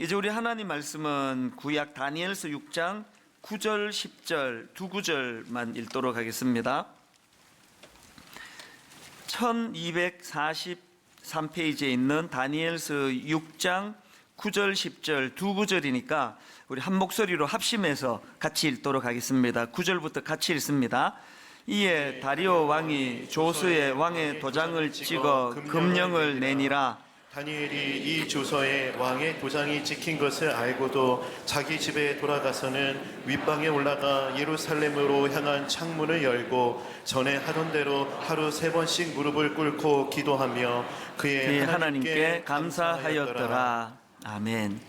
이제 우리 하나님 말씀은 구약 다니엘서 6장 9절 10절 두 구절만 읽도록 하겠습니다. 1243페이지에 있는 다니엘서 6장 9절 10절 두 구절이니까 우리 한 목소리로 합심해서 같이 읽도록 하겠습니다. 9절부터 같이 읽습니다. 이에 다리오 왕이 조서에 왕의 도장을 찍어 금령을 내니라. 다니엘이 이 조서에 왕의 도장이 찍힌 것을 알고도 자기 집에 돌아가서는 윗방에 올라가 예루살렘으로 향한 창문을 열고 전에 하던 대로 하루 3번씩 무릎을 꿇고 기도하며 그의 하나님께 감사하였더라. 아멘.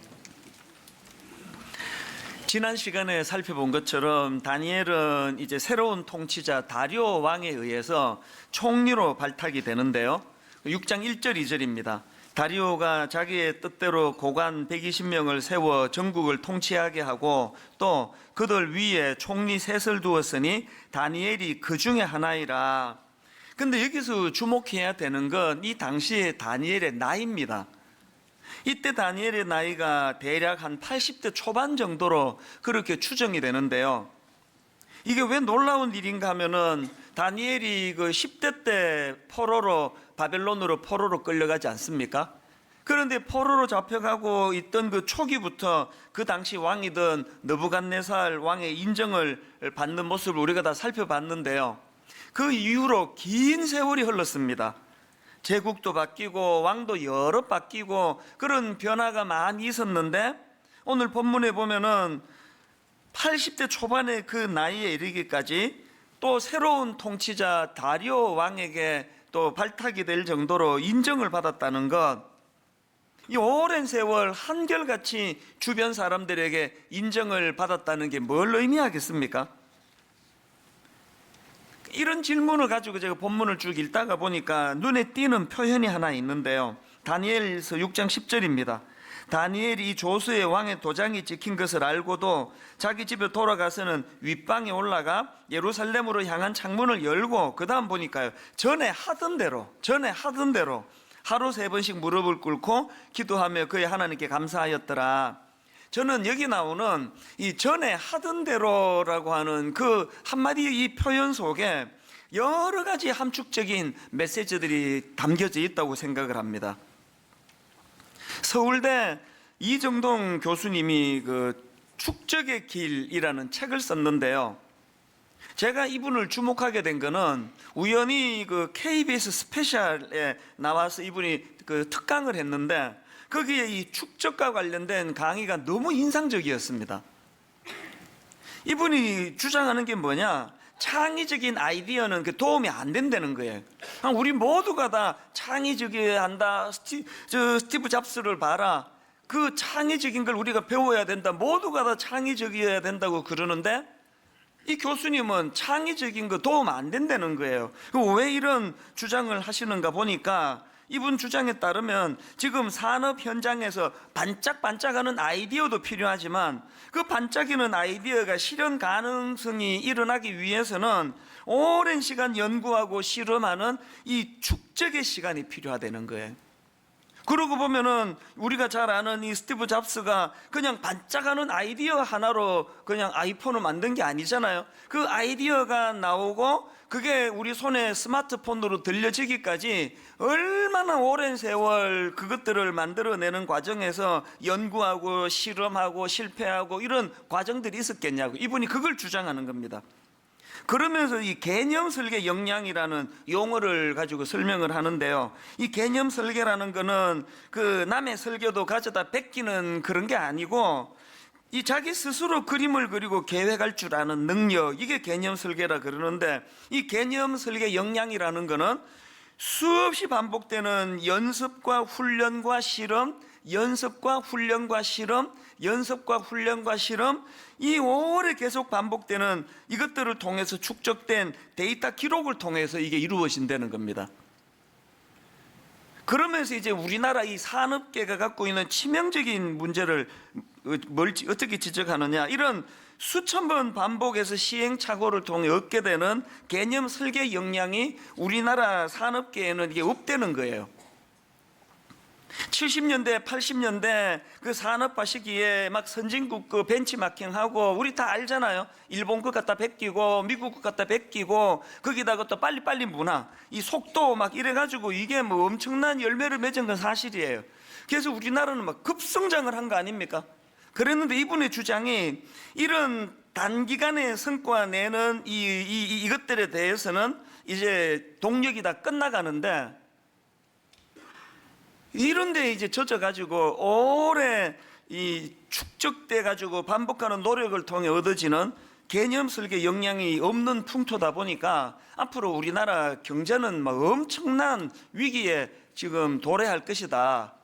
지난 시간에 살펴본 것처럼 다니엘은 이제 새로운 통치자 다리오 왕에 의해서 총리로 발탁이 되는데요. 6장 1절 2절입니다. 다리오가 자기의 뜻대로 고관 120명을 세워 전국을 통치하게 하고 또 그들 위에 총리 셋을 두었으니 다니엘이 그 중에 하나이라. 근데 여기서 주목해야 되는 건 이 당시의 다니엘의 나이입니다. 이때 다니엘의 나이가 대략 한 80대 초반 정도로 그렇게 추정이 되는데요. 이게 왜 놀라운 일인가 하면은 다니엘이 그 10대 때 바벨론으로 포로로 끌려가지 않습니까? 그런데 포로로 잡혀가고 있던 그 초기부터 그 당시 왕이던 느부갓네살 왕의 인정을 받는 모습을 우리가 다 살펴봤는데요. 그 이후로 긴 세월이 흘렀습니다. 제국도 바뀌고 왕도 여러 바뀌고 그런 변화가 많이 있었는데 오늘 본문에 보면은 80대 초반의 그 나이에 이르기까지 또 새로운 통치자 다리오 왕에게 또 발탁이 될 정도로 인정을 받았다는 것, 이 오랜 세월 한결같이 주변 사람들에게 인정을 받았다는 게 뭘 의미하겠습니까? 이런 질문을 가지고 제가 본문을 쭉 읽다가 보니까 눈에 띄는 표현이 하나 있는데요. 다니엘서 6장 10절입니다. 다니엘이 이 조서의 왕의 도장이 찍힌 것을 알고도 자기 집에 돌아가서는 윗방에 올라가 예루살렘으로 향한 창문을 열고 그 다음 보니까요, 전에 하던 대로 하루 3번씩 무릎을 꿇고 기도하며 그의 하나님께 감사하였더라. 저는 여기 나오는 이 전에 하던 대로라고 하는 그 한마디 이 표현 속에 여러 가지 함축적인 메시지들이 담겨져 있다고 생각을 합니다. 서울대 이정동 교수님이 그 축적의 길이라는 책을 썼는데요. 제가 이분을 주목하게 된 거는 우연히 그 KBS 스페셜에 나와서 이분이 그 특강을 했는데 거기에 이 축적과 관련된 강의가 너무 인상적이었습니다. 이분이 주장하는 게 뭐냐? 창의적인 아이디어는 그 도움이 안 된다는 거예요. 우리 모두가 다 창의적이어야 한다. 스티브 잡스를 봐라. 그 창의적인 걸 우리가 배워야 된다. 모두가 다 창의적이어야 된다고 그러는데 이 교수님은 창의적인 거 도움 안 된다는 거예요. 왜 이런 주장을 하시는가 보니까 이분 주장에 따르면 지금 산업 현장에서 반짝반짝하는 아이디어도 필요하지만 그 반짝이는 아이디어가 실현 가능성이 일어나기 위해서는 오랜 시간 연구하고 실험하는 이 축적의 시간이 필요하다는 거예요. 그러고 보면은 우리가 잘 아는 이 스티브 잡스가 그냥 반짝하는 아이디어 하나로 그냥 아이폰을 만든 게 아니잖아요. 그 아이디어가 나오고 그게 우리 손에 스마트폰으로 들려지기까지 얼마나 오랜 세월 그것들을 만들어내는 과정에서 연구하고 실험하고 실패하고 이런 과정들이 있었겠냐고 이분이 그걸 주장하는 겁니다. 그러면서 이 개념 설계 역량이라는 용어를 가지고 설명을 하는데요. 이 개념 설계라는 거는 그 남의 설계도 가져다 베끼는 그런 게 아니고 이 자기 스스로 그림을 그리고 계획할 줄 아는 능력, 이게 개념 설계라 그러는데 이 개념 설계 역량이라는 거는 수없이 반복되는 연습과 훈련과 실험, 연습과 훈련과 실험, 연습과 훈련과 실험, 이 오래 계속 반복되는 이것들을 통해서 축적된 데이터 기록을 통해서 이게 이루어진다는 겁니다. 그러면서 이제 우리나라 이 산업계가 갖고 있는 치명적인 문제를 어떻게 지적하느냐, 이런 수천 번 반복해서 시행착오를 통해 얻게 되는 개념 설계 역량이 우리나라 산업계에는 이게 없다는 거예요. 70년대, 80년대 그 산업화 시기에 막 선진국 그 벤치마킹하고 우리 다 알잖아요. 일본 것 갖다 베끼고 미국 것 갖다 베끼고 거기다가 또 빨리빨리 문화, 이 속도 막 이래가지고 이게 뭐 엄청난 열매를 맺은 건 사실이에요. 그래서 우리나라는 막 급성장을 한 거 아닙니까? 그랬는데 이분의 주장이 이런 단기간에 성과 내는 이것들에 대해서는 이제 동력이 다 끝나가는데 이런데 이제 젖어가지고 오래 이 축적돼가지고 반복하는 노력을 통해 얻어지는 개념 설계 역량이 없는 풍토다 보니까 앞으로 우리나라 경제는 막 엄청난 위기에 지금 도래할 것이다.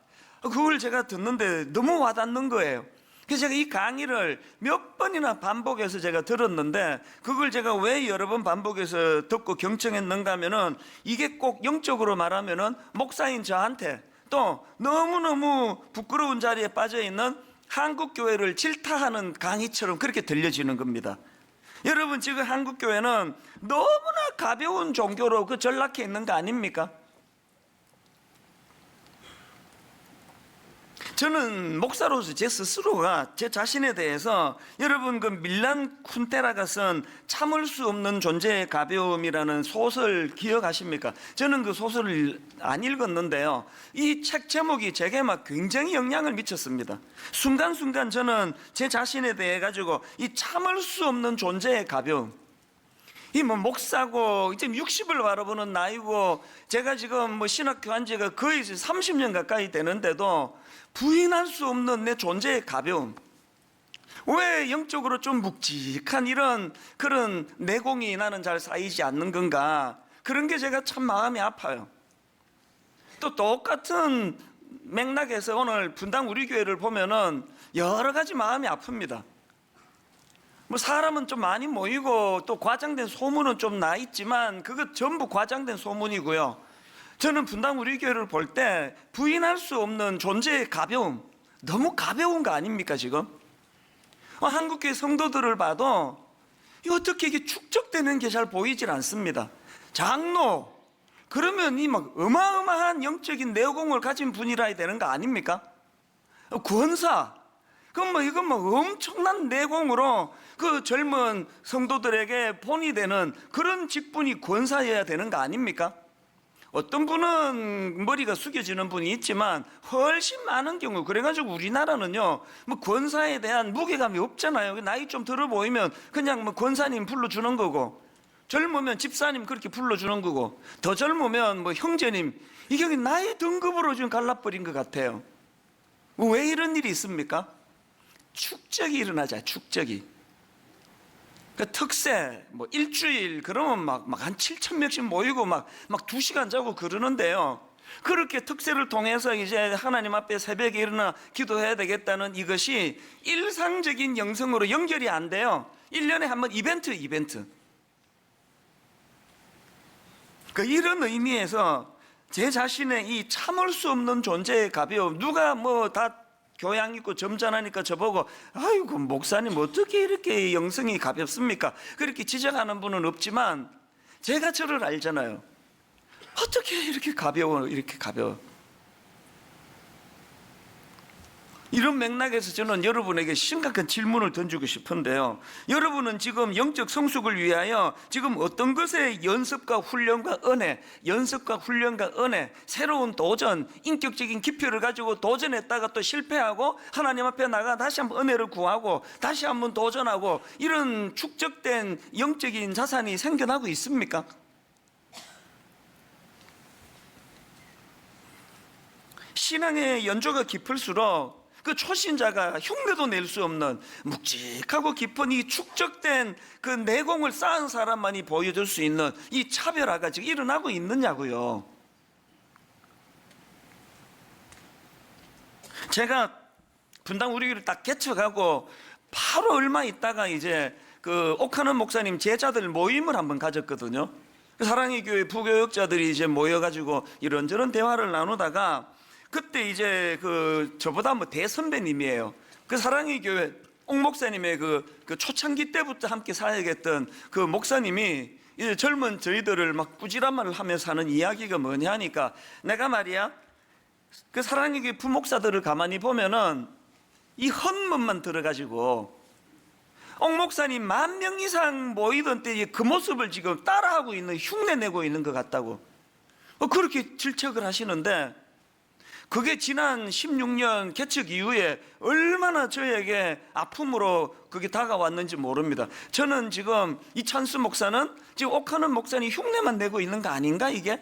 그걸 제가 듣는데 너무 와닿는 거예요. 그래서 제가 이 강의를 몇 번이나 반복해서 제가 들었는데 그걸 제가 왜 여러 번 반복해서 듣고 경청했는가 하면은 이게 꼭 영적으로 말하면은 목사인 저한테 또 너무너무 부끄러운 자리에 빠져있는 한국교회를 질타하는 강의처럼 그렇게 들려지는 겁니다. 여러분 지금 한국교회는 너무나 가벼운 종교로 그 전락해 있는 거 아닙니까? 저는 목사로서 제 스스로가 제 자신에 대해서 여러분 그 밀란 쿤테라가 쓴 참을 수 없는 존재의 가벼움이라는 소설 기억하십니까? 저는 그 소설을 안 읽었는데요. 이 책 제목이 제게 막 굉장히 영향을 미쳤습니다. 순간순간 저는 제 자신에 대해 가지고 이 참을 수 없는 존재의 가벼움, 이 뭐 목사고 이제 60을 바라보는 나이고 제가 지금 뭐 신학교 한 지가 거의 30년 가까이 되는데도 부인할 수 없는 내 존재의 가벼움, 왜 영적으로 좀 묵직한 이런 그런 내공이 나는 잘 쌓이지 않는 건가, 그런 게 제가 참 마음이 아파요. 또 똑같은 맥락에서 오늘 분당 우리 교회를 보면은 여러 가지 마음이 아픕니다. 뭐 사람은 좀 많이 모이고 또 과장된 소문은 좀 나 있지만 그거 전부 과장된 소문이고요. 저는 분당 우리 교회를 볼 때 부인할 수 없는 존재의 가벼움, 너무 가벼운 거 아닙니까 지금? 한국교회 성도들을 봐도 어떻게 이게 축적되는 게 잘 보이질 않습니다. 장로 그러면 이 막 어마어마한 영적인 내공을 가진 분이라야 되는 거 아닙니까? 권사 그럼 뭐 이건 뭐 엄청난 내공으로 그 젊은 성도들에게 본이 되는 그런 직분이 권사여야 되는 거 아닙니까? 어떤 분은 머리가 숙여지는 분이 있지만 훨씬 많은 경우, 그래가지고 우리나라는요 뭐 권사에 대한 무게감이 없잖아요. 나이 좀 들어 보이면 그냥 뭐 권사님 불러주는 거고, 젊으면 집사님 그렇게 불러주는 거고, 더 젊으면 뭐 형제님, 이게 나이 등급으로 지금 갈라버린 것 같아요. 왜 이런 일이 있습니까? 축적이 일어나자, 축적이. 그 특세 뭐 일주일 그러면 막 한 7,000명씩 모이고 막 2시간 자고 그러는데요. 그렇게 특세를 통해서 이제 하나님 앞에 새벽에 일어나 기도해야 되겠다는 이것이 일상적인 영성으로 연결이 안 돼요. 1년에 한 번 이벤트. 그 이런 의미에서 제 자신의 이 참을 수 없는 존재의 가벼움, 누가 뭐 다 교양 있고 점잖으니까 저보고 아이고 목사님 어떻게 이렇게 영성이 가볍습니까? 그렇게 지적하는 분은 없지만 제가 저를 알잖아요. 어떻게 이렇게 가벼워, 이렇게 가벼워. 이런 맥락에서 저는 여러분에게 심각한 질문을 던지고 싶은데요. 여러분은 지금 영적 성숙을 위하여 지금 어떤 것에 연습과 훈련과 은혜, 새로운 도전, 인격적인 기표를 가지고 도전했다가 또 실패하고 하나님 앞에 나가 다시 한번 은혜를 구하고 다시 한번 도전하고 이런 축적된 영적인 자산이 생겨나고 있습니까? 신앙의 연조가 깊을수록 그 초신자가 흉내도 낼 수 없는 묵직하고 깊은 이 축적된 그 내공을 쌓은 사람만이 보여줄 수 있는 이 차별화가 지금 일어나고 있느냐고요. 제가 분당 우리 교회를 딱 개척하고 바로 얼마 있다가 이제 그 옥하는 목사님 제자들 모임을 한번 가졌거든요. 사랑의 교회 부교역자들이 이제 모여가지고 이런저런 대화를 나누다가 그때 이제 그 저보다 뭐 대선배님이에요. 그 사랑의 교회 옥 목사님의 그 초창기 때부터 함께 사역했던 그 목사님이 이제 젊은 저희들을 막 꾸지람을 하면서 하는 이야기가 뭐냐 하니까, 내가 말이야 그 사랑의 교회 부목사들을 가만히 보면은 이 헌문만 들어가지고 옥 목사님 10,000명 이상 모이던 때 그 모습을 지금 따라하고 있는, 흉내내고 있는 것 같다고 그렇게 질책을 하시는데, 그게 지난 16년 개척 이후에 얼마나 저에게 아픔으로 그게 다가왔는지 모릅니다. 저는 지금 이찬수 목사는 지금 옥하는 목사님 흉내만 내고 있는 거 아닌가 이게?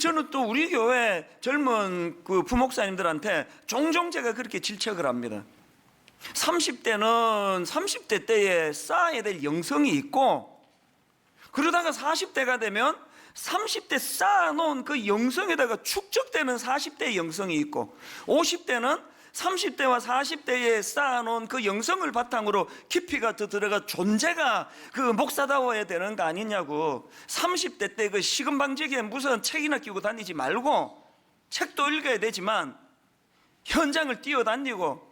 저는 또 우리 교회 젊은 그 부목사님들한테 종종 제가 그렇게 질책을 합니다. 30대는 30대 때에 쌓아야 될 영성이 있고, 그러다가 40대가 되면 30대 쌓아놓은 그 영성에다가 축적되는 40대의 영성이 있고, 50대는 30대와 40대에 쌓아놓은 그 영성을 바탕으로 깊이가 더 들어가 존재가 그 목사다워야 되는 거 아니냐고. 30대 때 그 시금방지기에 무슨 책이나 끼고 다니지 말고, 책도 읽어야 되지만 현장을 뛰어다니고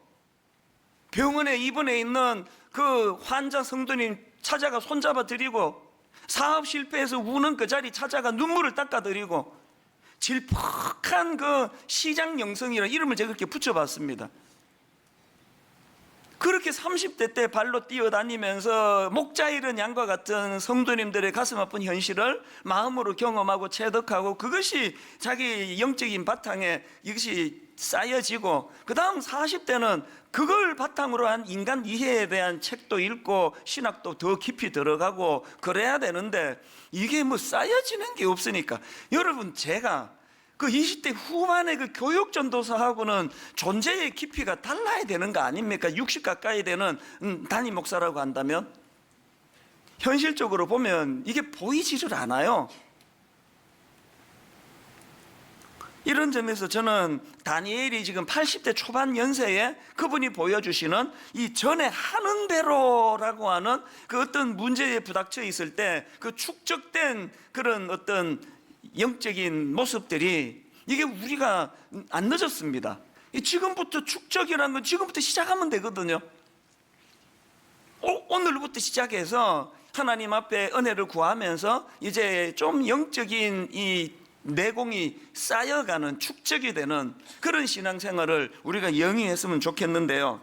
병원에 입원해 있는 그 환자 성도님 찾아가 손잡아 드리고, 사업 실패해서 우는 그 자리 찾아가 눈물을 닦아 드리고, 질퍽한 그 시장 영성이라 이름을 제가 그렇게 붙여봤습니다. 그렇게 30대 때 발로 뛰어다니면서 목자 잃은 양과 같은 성도님들의 가슴 아픈 현실을 마음으로 경험하고 체득하고, 그것이 자기 영적인 바탕에 이것이 쌓여지고, 그 다음 40대는 그걸 바탕으로 한 인간 이해에 대한 책도 읽고 신학도 더 깊이 들어가고 그래야 되는데, 이게 뭐 쌓여지는 게 없으니까. 여러분, 제가 그 20대 후반의 그 교육 전도사하고는 존재의 깊이가 달라야 되는 거 아닙니까? 60 가까이 되는 담임 목사라고 한다면 현실적으로 보면 이게 보이지를 않아요. 이런 점에서 저는 다니엘이 지금 80대 초반 연세에 그분이 보여주시는 이 전에 하는 대로라고 하는 그 어떤 문제에 부닥쳐 있을 때 그 축적된 그런 어떤 영적인 모습들이, 이게 우리가 안 늦었습니다. 지금부터 축적이라는 건 지금부터 시작하면 되거든요. 오늘부터 시작해서 하나님 앞에 은혜를 구하면서 이제 좀 영적인 이 내공이 쌓여가는, 축적이 되는 그런 신앙생활을 우리가 영위했으면 좋겠는데요.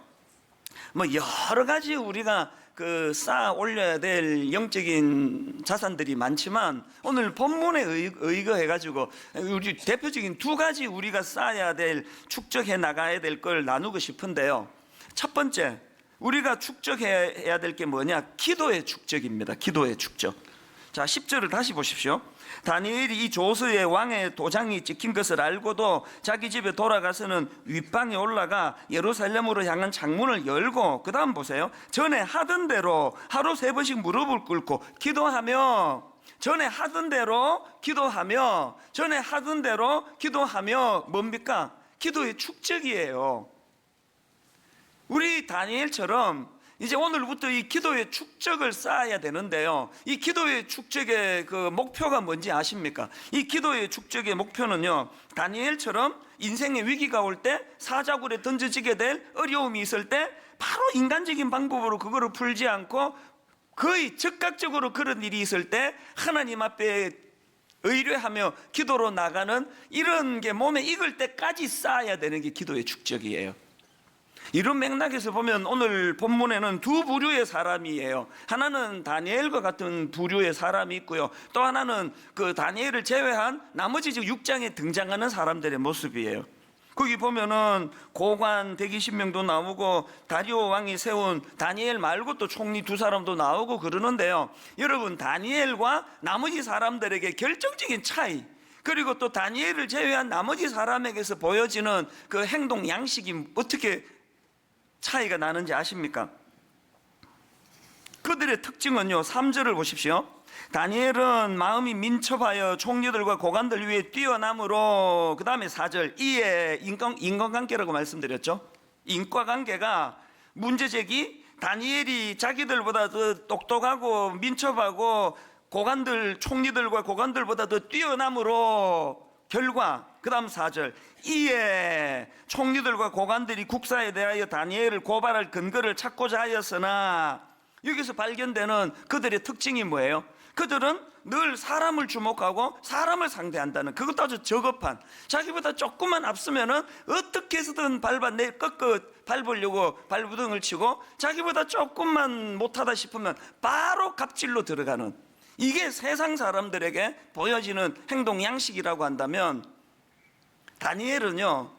뭐 여러 가지 우리가 그 쌓아 올려야 될 영적인 자산들이 많지만, 오늘 본문에 의거해 가지고 우리 대표적인 2가지 우리가 쌓아야 될, 축적해 나가야 될 걸 나누고 싶은데요. 첫 번째, 우리가 축적해야 될 게 뭐냐? 기도의 축적입니다. 기도의 축적. 자, 10절을 다시 보십시오. 다니엘이 이 조서에 왕의 도장이 찍힌 것을 알고도 자기 집에 돌아가서는 윗방에 올라가 예루살렘으로 향한 창문을 열고, 그 다음 보세요. 전에 하던 대로 하루 3번씩 무릎을 꿇고 기도하며, 전에 하던 대로 기도하며, 전에 하던 대로 기도하며, 뭡니까? 기도의 축적이에요. 우리 다니엘처럼 이제 오늘부터 이 기도의 축적을 쌓아야 되는데요. 이 기도의 축적의 그 목표가 뭔지 아십니까? 이 기도의 축적의 목표는요, 다니엘처럼 인생의 위기가 올 때, 사자굴에 던져지게 될 어려움이 있을 때 바로 인간적인 방법으로 그거를 풀지 않고 거의 즉각적으로 그런 일이 있을 때 하나님 앞에 의뢰하며 기도로 나가는 이런 게 몸에 익을 때까지 쌓아야 되는 게 기도의 축적이에요. 이런 맥락에서 보면 오늘 본문에는 2 부류의 사람이에요. 하나는 다니엘과 같은 부류의 사람이 있고요, 또 하나는 그 다니엘을 제외한 나머지 6장에 등장하는 사람들의 모습이에요. 거기 보면은 고관 120명도 나오고, 다리오 왕이 세운 다니엘 말고 또 총리 2사람도 나오고 그러는데요. 여러분, 다니엘과 나머지 사람들에게 결정적인 차이, 그리고 또 다니엘을 제외한 나머지 사람에게서 보여지는 그 행동 양식이 어떻게 차이가 나는지 아십니까? 그들의 특징은요, 3절을 보십시오. 다니엘은 마음이 민첩하여 총리들과 고관들 위에 뛰어남으로, 그 다음에 4절, 이에 인간관계라고 말씀드렸죠. 인과관계가 문제제기, 다니엘이 자기들보다 더 똑똑하고 민첩하고 고관들, 총리들과 고관들보다 더 뛰어남으로, 결과, 그 다음 4절, 이에 총리들과 고관들이 국사에 대하여 다니엘을 고발할 근거를 찾고자 하였으나, 여기서 발견되는 그들의 특징이 뭐예요? 그들은 늘 사람을 주목하고 사람을 상대한다는, 그것도 아주 저급한, 자기보다 조금만 앞서면은 어떻게 해서든 꺾어 밟으려고 발부등을 치고, 자기보다 조금만 못하다 싶으면 바로 갑질로 들어가는, 이게 세상 사람들에게 보여지는 행동 양식이라고 한다면, 다니엘은요,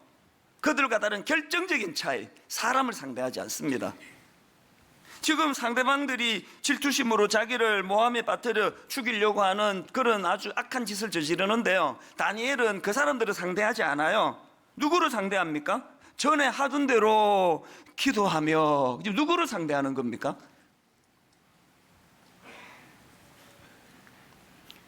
그들과 다른 결정적인 차이, 사람을 상대하지 않습니다. 지금 상대방들이 질투심으로 자기를 모함에 빠뜨려 죽이려고 하는 그런 아주 악한 짓을 저지르는데요, 다니엘은 그 사람들을 상대하지 않아요. 누구를 상대합니까? 전에 하던 대로 기도하며. 누구를 상대하는 겁니까?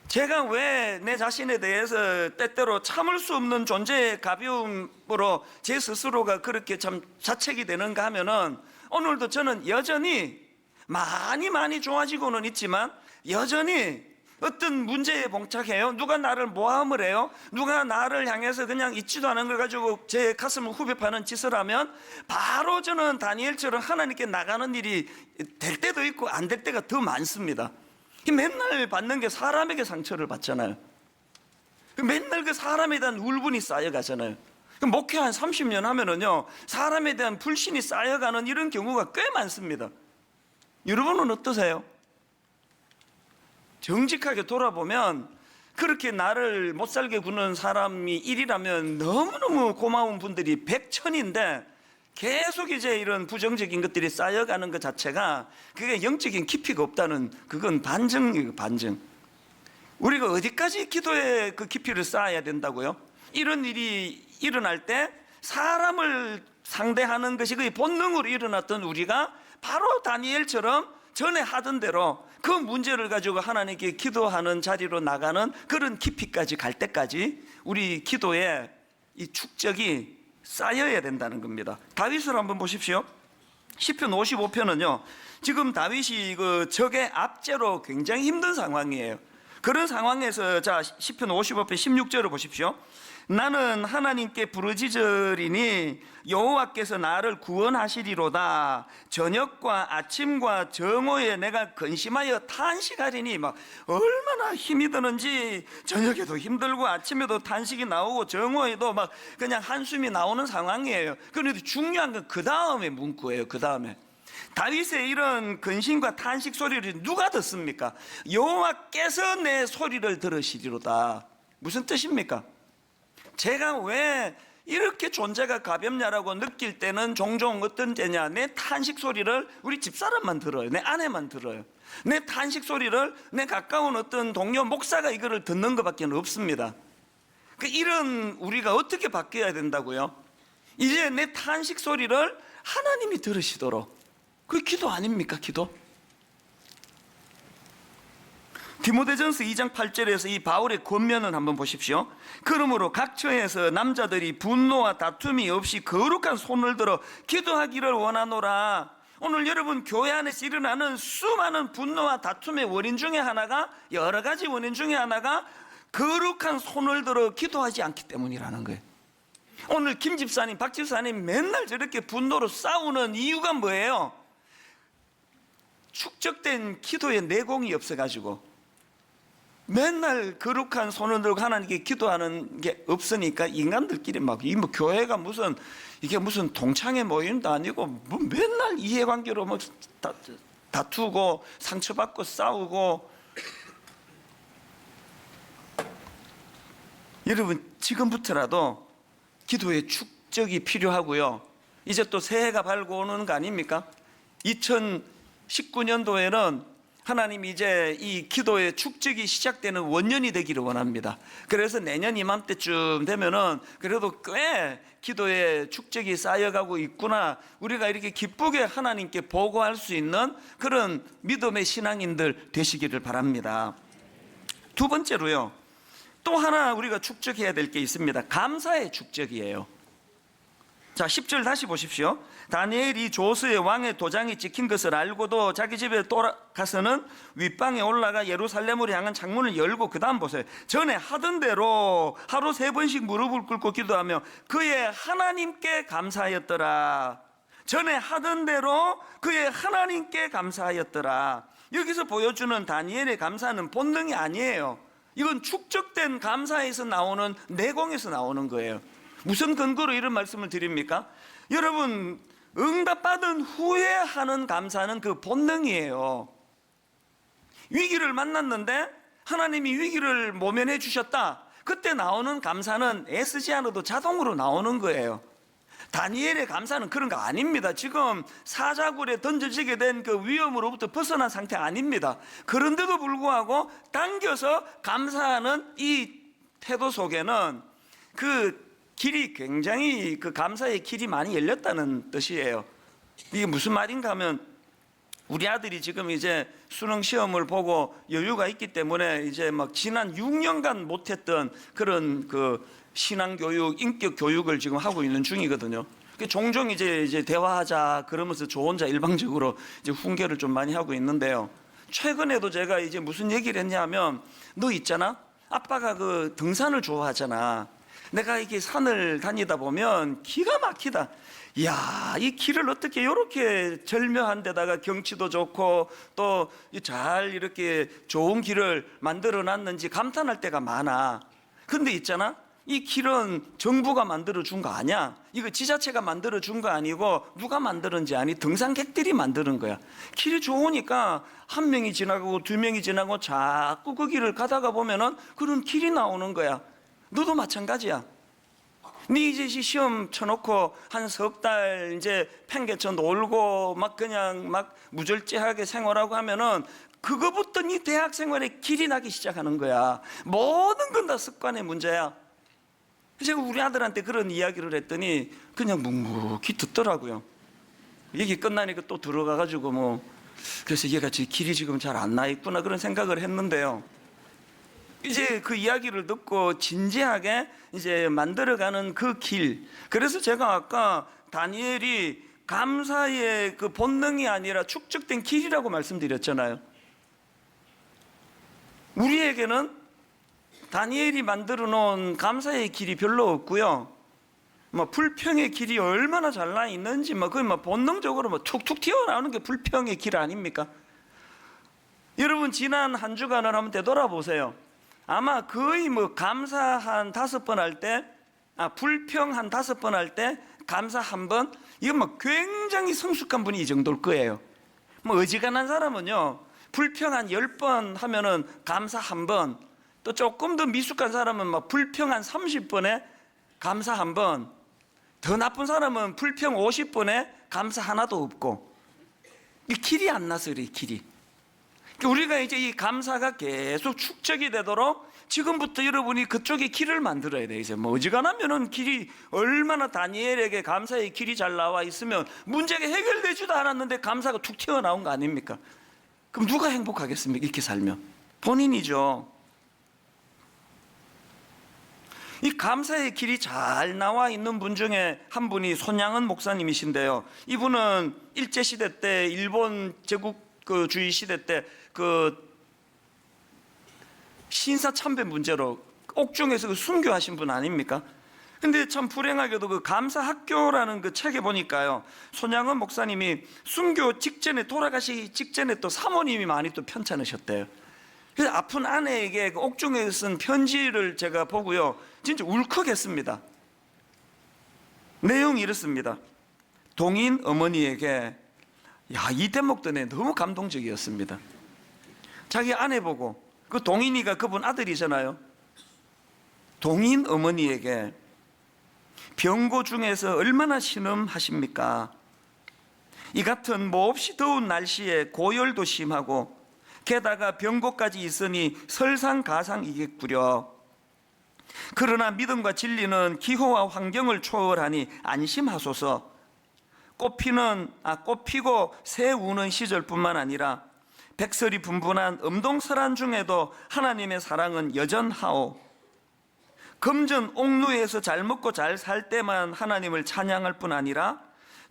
제가 왜 내 자신에 대해서 때때로 참을 수 없는 존재의 가벼움으로 제 스스로가 그렇게 참 자책이 되는가 하면은, 오늘도 저는 여전히 많이 좋아지고는 있지만 여전히 어떤 문제에 봉착해요. 누가 나를 모함을 해요. 누가 나를 향해서 그냥 있지도 않은 걸 가지고 제 가슴을 후벼 파는 짓을 하면 바로 저는 다니엘처럼 하나님께 나가는 일이 될 때도 있고 안 될 때가 더 많습니다. 맨날 받는 게 사람에게 상처를 받잖아요. 맨날 그 사람에 대한 울분이 쌓여가잖아요. 목회 한 30년 하면은요, 사람에 대한 불신이 쌓여가는 이런 경우가 꽤 많습니다. 여러분은 어떠세요? 정직하게 돌아보면 그렇게 나를 못살게 구는 사람이 1이라면 너무너무 고마운 분들이 100,000인데 계속 이제 이런 부정적인 것들이 쌓여가는 것 자체가, 그게 영적인 깊이가 없다는, 그건 반증이에요, 반증. 우리가 어디까지 기도의 그 깊이를 쌓아야 된다고요? 이런 일이 일어날 때 사람을 상대하는 것이 거의 본능으로 일어났던 우리가 바로 다니엘처럼 전에 하던 대로 그 문제를 가지고 하나님께 기도하는 자리로 나가는 그런 깊이까지 갈 때까지 우리 기도에 이 축적이 쌓여야 된다는 겁니다. 다윗을 한번 보십시오. 시편 55편은요, 지금 다윗이 그 적의 압제로 굉장히 힘든 상황이에요. 그런 상황에서 자 시편 55편 16절을 보십시오. 나는 하나님께 부르짖으리니 여호와께서 나를 구원하시리로다. 저녁과 아침과 정오에 내가 근심하여 탄식하리니, 막 얼마나 힘이 드는지 저녁에도 힘들고 아침에도 탄식이 나오고 정오에도 막 그냥 한숨이 나오는 상황이에요. 그런데 중요한 건 그 다음에 문구예요. 그 다음에 다윗의 이런 근심과 탄식 소리를 누가 듣습니까? 여호와께서 내 소리를 들으시리로다. 무슨 뜻입니까? 제가 왜 이렇게 존재가 가볍냐라고 느낄 때는 종종 어떤 때냐, 내 탄식 소리를 우리 집사람만 들어요. 내 아내만 들어요. 내 탄식 소리를 내 가까운 어떤 동료 목사가 이거를 듣는 것밖에 없습니다. 이런 우리가 어떻게 바뀌어야 된다고요? 이제 내 탄식 소리를 하나님이 들으시도록. 그게 기도 아닙니까? 기도? 디모데전서 2장 8절에서 이 바울의 권면을 한번 보십시오. 그러므로 각 처에서 남자들이 분노와 다툼이 없이 거룩한 손을 들어 기도하기를 원하노라. 오늘 여러분 교회 안에서 일어나는 수많은 분노와 다툼의 원인 중에 하나가, 여러 가지 원인 중에 하나가 거룩한 손을 들어 기도하지 않기 때문이라는 거예요. 오늘 김 집사님, 박 집사님 맨날 저렇게 분노로 싸우는 이유가 뭐예요? 축적된 기도의 내공이 없어가지고 맨날 거룩한 손을 들고 하나님께 기도하는 게 없으니까 인간들끼리 막 이 뭐 교회가 무슨 이게 무슨 동창회 모임도 아니고 뭐 맨날 이해관계로 막 다투고 상처받고 싸우고. 여러분 지금부터라도 기도의 축적이 필요하고요. 이제 또 새해가 밝고 오는 거 아닙니까? 2019년도에는 하나님이 이제 이 기도의 축적이 시작되는 원년이 되기를 원합니다. 그래서 내년 이맘때쯤 되면은 그래도 꽤 기도의 축적이 쌓여가고 있구나, 우리가 이렇게 기쁘게 하나님께 보고할 수 있는 그런 믿음의 신앙인들 되시기를 바랍니다. 두 번째로요, 또 하나 우리가 축적해야 될 게 있습니다. 감사의 축적이에요. 자 10절 다시 보십시오. 다니엘이 조스의 왕의 도장이 찍힌 것을 알고도 자기 집에 돌아가서는 윗방에 올라가 예루살렘으로 향한 창문을 열고, 그 다음 보세요. 전에 하던 대로 하루 3번씩 무릎을 꿇고 기도하며 그의 하나님께 감사하였더라. 전에 하던 대로 그의 하나님께 감사하였더라. 여기서 보여주는 다니엘의 감사는 본능이 아니에요. 이건 축적된 감사에서 나오는 내공에서 나오는 거예요. 무슨 근거로 이런 말씀을 드립니까? 여러분, 응답받은 후에 하는 감사는 그 본능이에요. 위기를 만났는데 하나님이 위기를 모면해 주셨다. 그때 나오는 감사는 애쓰지 않아도 자동으로 나오는 거예요. 다니엘의 감사는 그런 거 아닙니다. 지금 사자굴에 던져지게 된 그 위험으로부터 벗어난 상태 아닙니다. 그런데도 불구하고 당겨서 감사하는 이 태도 속에는 그 길이 굉장히, 그 감사의 길이 많이 열렸다는 뜻이에요. 이게 무슨 말인가 하면, 우리 아들이 지금 이제 수능 시험을 보고 여유가 있기 때문에 이제 막 지난 6년간 못했던 그런 그 신앙 교육, 인격 교육을 지금 하고 있는 중이거든요. 종종 이제 대화하자 그러면서 저 혼자 일방적으로 이제 훈계를 좀 많이 하고 있는데요. 최근에도 제가 이제 무슨 얘기를 했냐면, 너 있잖아, 아빠가 그 등산을 좋아하잖아. 내가 이렇게 산을 다니다 보면 기가 막히다. 이야, 이 길을 어떻게 이렇게 절묘한 데다가 경치도 좋고 또 잘 이렇게 좋은 길을 만들어 놨는지 감탄할 때가 많아. 근데 있잖아, 이 길은 정부가 만들어 준 거 아니야. 이거 지자체가 만들어 준 거 아니고 누가 만들었는지 아니, 등산객들이 만드는 거야. 길이 좋으니까 한 명이 지나가고 두 명이 지나고 자꾸 그 길을 가다가 보면은 그런 길이 나오는 거야. 너도 마찬가지야. 네 이제 시험 쳐놓고 한 석 달 이제 팽개쳐 놀고 막 그냥 막 무절제하게 생활하고 하면은 그거부터 네 대학 생활에 길이 나기 시작하는 거야. 모든 건 다 습관의 문제야. 제가 우리 아들한테 그런 이야기를 했더니 그냥 묵묵히 듣더라고요. 얘기 끝나니까 또 들어가가지고 뭐, 그래서 얘가 길이 지금 잘 안 나 있구나 그런 생각을 했는데요. 이제 그 이야기를 듣고 진지하게 이제 만들어가는 그 길. 그래서 제가 아까 다니엘이 감사의 그 본능이 아니라 축적된 길이라고 말씀드렸잖아요. 우리에게는 다니엘이 만들어 놓은 감사의 길이 별로 없고요. 뭐 불평의 길이 얼마나 잘 나 있는지 뭐 거의 뭐 본능적으로 뭐 툭툭 튀어나오는 게 불평의 길 아닙니까? 여러분, 지난 한 주간을 한번 되돌아보세요. 아마 거의 뭐 감사 한 5번 할 때, 불평 한 5번 할 때 감사 1번, 이건 뭐 굉장히 성숙한 분이 이 정도일 거예요. 뭐 어지간한 사람은요, 불평 한 10번 하면은 감사 1번, 또 조금 더 미숙한 사람은 막 불평 한 30번에 감사 1번, 더 나쁜 사람은 불평 50번에 감사 하나도 없고. 이 길이 안 나서 그래, 길이. 우리가 이제 이 감사가 계속 축적이 되도록 지금부터 여러분이 그쪽에 길을 만들어야 돼요. 이제 뭐 어지간하면은 길이, 얼마나 다니엘에게 감사의 길이 잘 나와 있으면 문제가 해결되지도 않았는데 감사가 툭 튀어나온 거 아닙니까? 그럼 누가 행복하겠습니까? 이렇게 살면 본인이죠. 이 감사의 길이 잘 나와 있는 분 중에 한 분이 손양은 목사님이신데요. 이분은 일제시대 때, 일본 제국주의 시대 때 그 신사참배 문제로 옥중에서 그 순교하신 분 아닙니까? 근데 참 불행하게도 그 감사학교라는 그 책에 보니까요, 손양은 목사님이 순교 직전에, 돌아가시기 직전에 또 사모님이 많이 또 편찮으셨대요. 그래서 아픈 아내에게 그 옥중에 쓴 편지를 제가 보고요, 진짜 울컥했습니다. 내용이 이렇습니다. 동인 어머니에게, 이 대목도 너무 감동적이었습니다. 자기 아내 보고, 그 동인이가 그분 아들이잖아요. 동인 어머니에게, 병고 중에서 얼마나 신음하십니까? 이 같은 몹시 더운 날씨에 고열도 심하고 게다가 병고까지 있으니 설상가상이겠구려. 그러나 믿음과 진리는 기호와 환경을 초월하니 안심하소서. 꽃피고 새 우는 시절뿐만 아니라 백설이 분분한 음동설한 중에도 하나님의 사랑은 여전하오. 금전 옥루에서 잘 먹고 잘 살 때만 하나님을 찬양할 뿐 아니라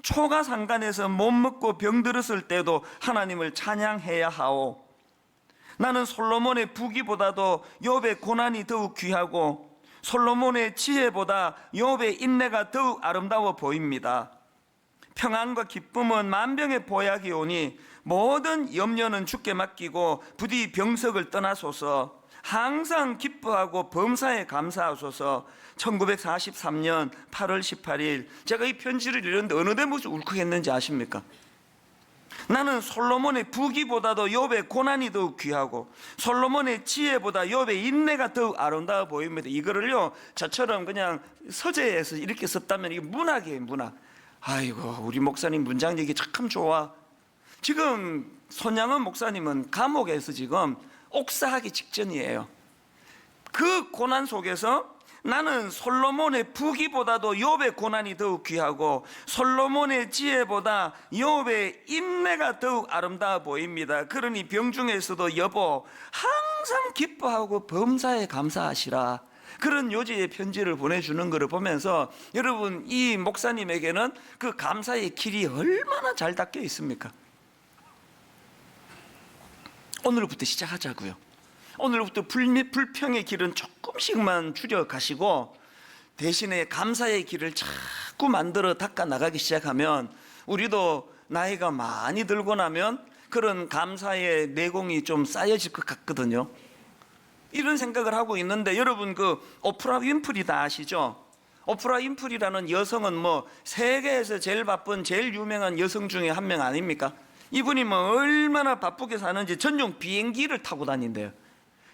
초가상간에서 못 먹고 병들었을 때도 하나님을 찬양해야 하오. 나는 솔로몬의 부귀보다도 욥의 고난이 더욱 귀하고 솔로몬의 지혜보다 욥의 인내가 더욱 아름다워 보입니다. 평안과 기쁨은 만병의 보약이 오니 모든 염려는 주께 맡기고 부디 병석을 떠나소서. 항상 기뻐하고 범사에 감사하소서. 1943년 8월 18일 제가 이 편지를 읽었는데 어느 데부터 울컥했는지 아십니까? 나는 솔로몬의 부귀보다도 욥의 고난이 더욱 귀하고 솔로몬의 지혜보다 욥의 인내가 더욱 아름다워 보입니다. 이거를요 저처럼 그냥 서재에서 이렇게 썼다면 이게 문학이에요, 문학. 아이고, 우리 목사님 문장력이 참 좋아. 지금 손양원 목사님은 감옥에서 지금 옥사하기 직전이에요. 그 고난 속에서 나는 솔로몬의 부귀보다도 욥의 고난이 더욱 귀하고 솔로몬의 지혜보다 욥의 인내가 더욱 아름다워 보입니다. 그러니 병중에서도 여보 항상 기뻐하고 범사에 감사하시라. 그런 요지의 편지를 보내주는 것을 보면서 여러분, 이 목사님에게는 그 감사의 길이 얼마나 잘 닦여 있습니까? 오늘부터 시작하자고요. 오늘부터 불평의 길은 조금씩만 줄여가시고 대신에 감사의 길을 자꾸 만들어 닦아 나가기 시작하면 우리도 나이가 많이 들고 나면 그런 감사의 내공이 좀 쌓여질 것 같거든요. 이런 생각을 하고 있는데 여러분, 그 오프라 윈프리 다 아시죠? 오프라 윈프리라는 여성은 뭐 세계에서 제일 바쁜 제일 유명한 여성 중에 한 명 아닙니까? 이분이 뭐 얼마나 바쁘게 사는지 전용 비행기를 타고 다닌대요.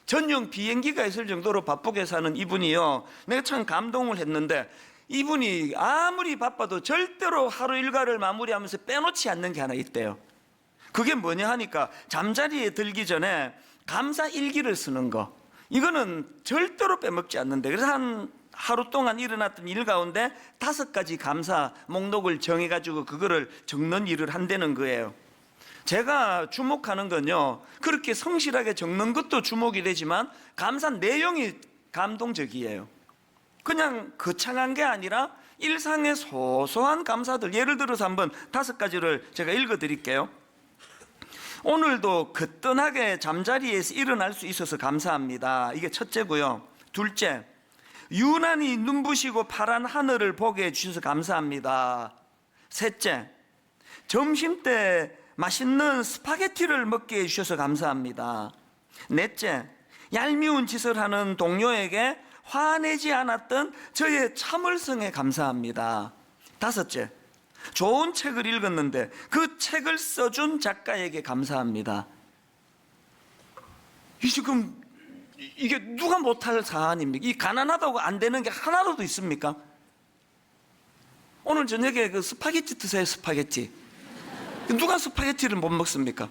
전용 비행기가 있을 정도로 바쁘게 사는 이분이요, 내가 참 감동을 했는데 이분이 아무리 바빠도 절대로 하루 일과를 마무리하면서 빼놓지 않는 게 하나 있대요. 그게 뭐냐 하니까 잠자리에 들기 전에 감사 일기를 쓰는 거. 이거는 절대로 빼먹지 않는데, 그래서 한 하루 동안 일어났던 일 가운데 5가지 감사 목록을 정해가지고 그거를 적는 일을 한다는 거예요. 제가 주목하는 건요, 그렇게 성실하게 적는 것도 주목이 되지만 감사 내용이 감동적이에요. 그냥 거창한 게 아니라 일상의 소소한 감사들. 예를 들어서 한번 5가지를 제가 읽어 드릴게요. 오늘도 거뜬하게 잠자리에서 일어날 수 있어서 감사합니다. 이게 첫째고요. 둘째, 유난히 눈부시고 파란 하늘을 보게 해주셔서 감사합니다. 셋째, 점심때 맛있는 스파게티를 먹게 해주셔서 감사합니다. 넷째, 얄미운 짓을 하는 동료에게 화내지 않았던 저의 참을성에 감사합니다. 다섯째, 좋은 책을 읽었는데 그 책을 써준 작가에게 감사합니다. 지금 이게 누가 못할 사안입니까? 이 가난하다고 안 되는 게 하나라도 있습니까? 오늘 저녁에 그 스파게티 드세요. 스파게티. 누가 스파게티를 못 먹습니까?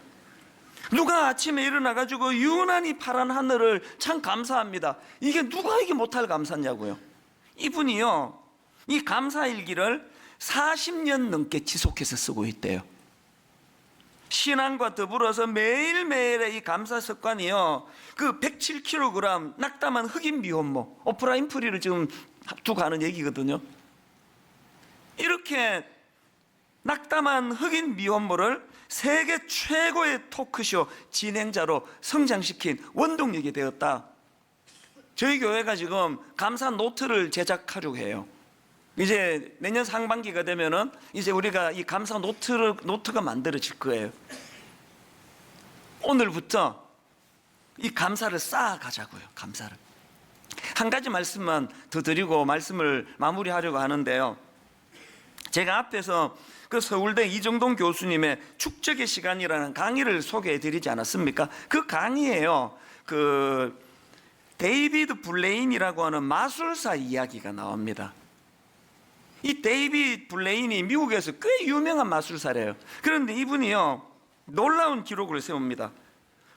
누가 아침에 일어나가지고 유난히 파란 하늘을 참 감사합니다. 이게 누가 이게 못할 감사냐고요. 이분이요, 이 감사일기를 40년 넘게 지속해서 쓰고 있대요. 신앙과 더불어서 매일매일의 이 감사 습관이요, 그 107kg 낙담한 흑인 미혼모, 오프라 윈프리를 지금 두고 하는 얘기거든요. 이렇게 낙담한 흑인 미혼모를 세계 최고의 토크쇼 진행자로 성장시킨 원동력이 되었다. 저희 교회가 지금 감사 노트를 제작하려고 해요. 이제 내년 상반기가 되면은 이제 우리가 이 감사 노트가 만들어질 거예요. 오늘부터 이 감사를 쌓아가자고요. 감사를. 한 가지 말씀만 더 드리고 말씀을 마무리하려고 하는데요. 제가 앞에서 그 서울대 이정동 교수님의 축적의 시간이라는 강의를 소개해 드리지 않았습니까? 그 강의에요, 그 데이비드 블레인이라고 하는 마술사 이야기가 나옵니다. 이 데이비드 블레인이 미국에서 꽤 유명한 마술사래요. 그런데 이분이요, 놀라운 기록을 세웁니다.